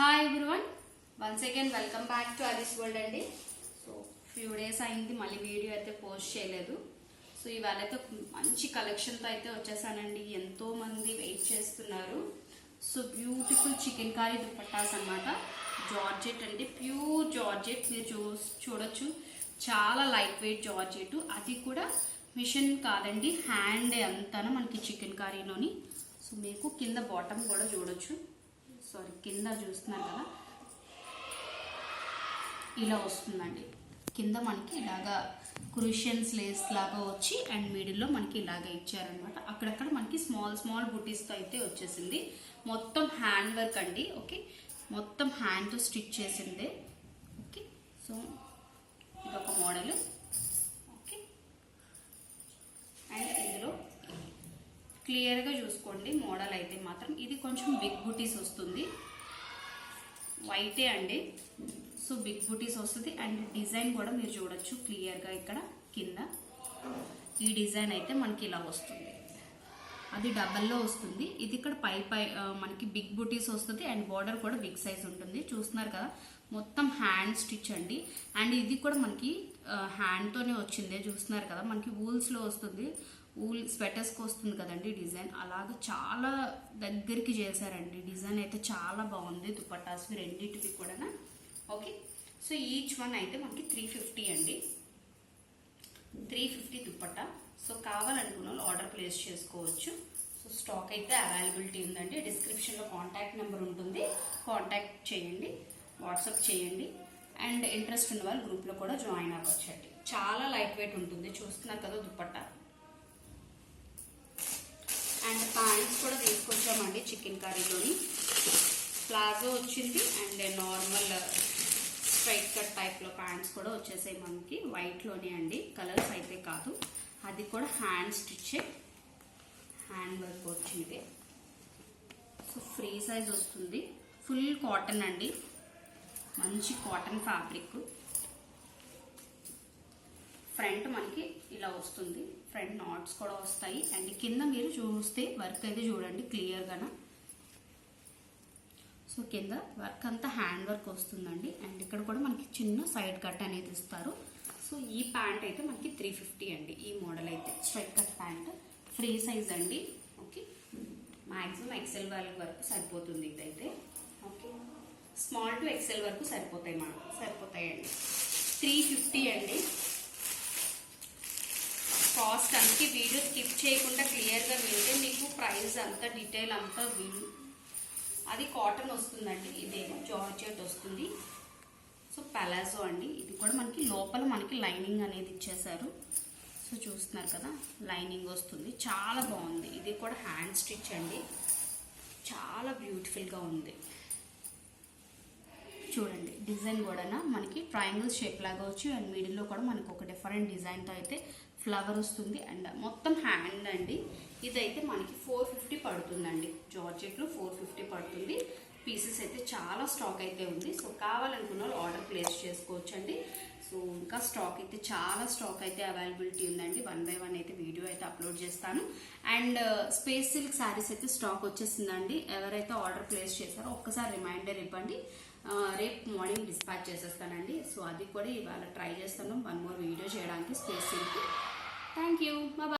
Hi everyone, once again welcome back to Ali's world అండి. So few days అయింది, మళ్ళీ video అయితే పోస్ట్ చేయలేదు. సో ఇవాళ అయితే మంచి కలెక్షన్తో అయితే వచ్చేసానండి. ఎంతో మంది వెయిట్ చేస్తున్నారు. So beautiful chikankari dupattas అన్నమాట. జార్జెట్ అండి, ప్యూర్ జార్జెట్. మీరు చూడొచ్చు, చాలా లైట్ వెయిట్ జార్జెట్. అది కూడా మిషన్ కాదండి, హ్యాండ్ అంతా మనకి చికెన్ కారీలోని. సో మీకు కింద బాటమ్ కూడా చూడొచ్చు. సారీ, కింద చూస్తున్నారు కదా, ఇలా వస్తుందండి. కింద మనకి ఇలాగా క్రూషియన్స్ లేస్ లాగా వచ్చి అండ్ మిడిల్లో మనకి ఇలాగా ఇచ్చారనమాట. అక్కడక్కడ మనకి స్మాల్ స్మాల్ బుటీస్తో అయితే వచ్చేసింది. మొత్తం హ్యాండ్ వర్క్ అండి. ఓకే, మొత్తం హ్యాండ్తో స్టిచ్ చేసిందే. ఓకే, సో ఇదొక మోడల్. ఓకే, అండ్ ఇందులో క్లియర్గా చూసుకోండి మోడల్ అయితే మాత్రం. ఇది కొంచెం బిగ్ బుటీస్ వస్తుంది, వైటే అండి. సో బిగ్ బుటీస్ వస్తుంది అండ్ డిజైన్ కూడా మీరు చూడొచ్చు క్లియర్గా. ఇక్కడ కింద ఈ డిజైన్ అయితే మనకి ఇలా వస్తుంది. అది డబల్లో వస్తుంది. ఇది ఇక్కడ పై మనకి బిగ్ బుటీస్ వస్తుంది అండ్ బార్డర్ కూడా బిగ్ సైజ్ ఉంటుంది. చూస్తున్నారు కదా, మొత్తం హ్యాండ్ స్టిచ్ అండి. అండ్ ఇది కూడా మనకి హ్యాండ్తోనే వచ్చిందే. చూస్తున్నారు కదా, మనకి వూల్స్లో వస్తుంది. ఊల్ స్వెటర్స్కి వస్తుంది కదండి డిజైన్, అలాగా చాలా దగ్గరికి చేశారండి. డిజైన్ అయితే చాలా బాగుంది. దుపట్టాస్ రెండింటివి కూడా. ఓకే, సో ఈచ్ వన్ అయితే మనకి 350 అండి. 350 దుపట్టా. సో కావాలనుకున్న వాళ్ళు ఆర్డర్ ప్లేస్ చేసుకోవచ్చు. సో స్టాక్ అయితే అవైలబిలిటీ ఉందండి. డిస్క్రిప్షన్లో కాంటాక్ట్ నెంబర్ ఉంటుంది, కాంటాక్ట్ చేయండి, వాట్సాప్ చేయండి. అండ్ ఇంట్రెస్ట్ ఉన్న వాళ్ళు గ్రూప్లో కూడా జాయిన్ అవ్వచ్చండి. చాలా లైట్ వెయిట్ ఉంటుంది. చూస్తున్నారు కదా దుపట్టా. అండ్ ప్యాంట్స్ కూడా తీసుకొచ్చామండి చికెన్ కర్రీలోని. ప్లాజో వచ్చింది అండ్ నార్మల్ స్ట్రైట్ కట్ టైప్లో ప్యాంట్స్ కూడా వచ్చేసాయి మనకి. వైట్లోనే అండి, కలర్స్ అయితే కాదు. అది కూడా హ్యాండ్ స్టిచ్, హ్యాండ్ వర్క్ వచ్చింది. సో ఫ్రీ సైజ్ వస్తుంది. ఫుల్ కాటన్ అండి, మంచి కాటన్ ఫ్యాబ్రిక్. ఫ్రంట్ మనకి ఇలా వస్తుంది, ఫ్రంట్ నాట్స్ కూడా వస్తాయి. అండ్ కింద మీరు చూస్తే వర్క్ అయితే చూడండి క్లియర్గా. సో కింద వర్క్ అంతా హ్యాండ్ వర్క్ వస్తుందండి. అండ్ ఇక్కడ కూడా మనకి చిన్న సైడ్ కట్ అనేది ఇస్తారు. సో ఈ ప్యాంట్ అయితే మనకి 350 అండి. ఈ మోడల్ అయితే straight cut pant, free size అండి. ఓకే, మ్యాక్సిమం ఎక్సెల్ వాళ్ళ వరకు సరిపోతుంది ఇదైతే. ఓకే, స్మాల్ టు ఎక్సెల్ వరకు సరిపోతాయండి. 350 అండి కాస్ట్. అందుకే వీడియో స్కిప్ చేయకుండా క్లియర్గా వింటే మీకు ప్రైస్ అంతా డీటెయిల్ అంతా అది కాటన్ వస్తుందండి. ఇదేమో జార్జెట్ వస్తుంది. సో పలాజో అండి. ఇది కూడా మనకి లోపల మనకి లైనింగ్ అనేది ఇచ్చేసారు. సో చూస్తున్నారు కదా, లైనింగ్ వస్తుంది. చాలా బాగుంది. ఇది కూడా హ్యాండ్ స్టిచ్ అండి, చాలా బ్యూటిఫుల్గా ఉంది. చూడండి డిజైన్ కూడా మనకి ట్రయాంగిల్ షేప్ లాగా వచ్చి అండ్ మిడిల్లో కూడా మనకి ఒక డిఫరెంట్ డిజైన్తో అయితే ఫ్లవర్ వస్తుంది. అండ్ మొత్తం హ్యాండ్ అండి. ఇదైతే మనకి 450 పడుతుందండి. జార్జెట్లో 450 పడుతుంది. పీసెస్ అయితే చాలా స్టాక్ అయితే ఉంది. సో కావాలనుకున్న వాళ్ళు ఆర్డర్ ప్లేస్ చేసుకోవచ్చు అండి. సో ఇంకా స్టాక్ అయితే చాలా స్టాక్ అయితే అవైలబిలిటీ ఉందండి. 1 by 1 అయితే వీడియో అయితే అప్లోడ్ చేస్తాను. అండ్ స్పేస్ సిల్క్ శారీస్ అయితే స్టాక్ వచ్చేసిందండి. ఎవరైతే ఆర్డర్ ప్లేస్ చేశారో ఒక్కసారి రిమైండర్ ఇవ్వండి, రేపు మార్నింగ్ డిస్పాచ్ చేసేస్తానండి. సో అది కూడా ఇవాళ ట్రై చేస్తాను 1 more వీడియో చేయడానికి space silk. Thank you, bye.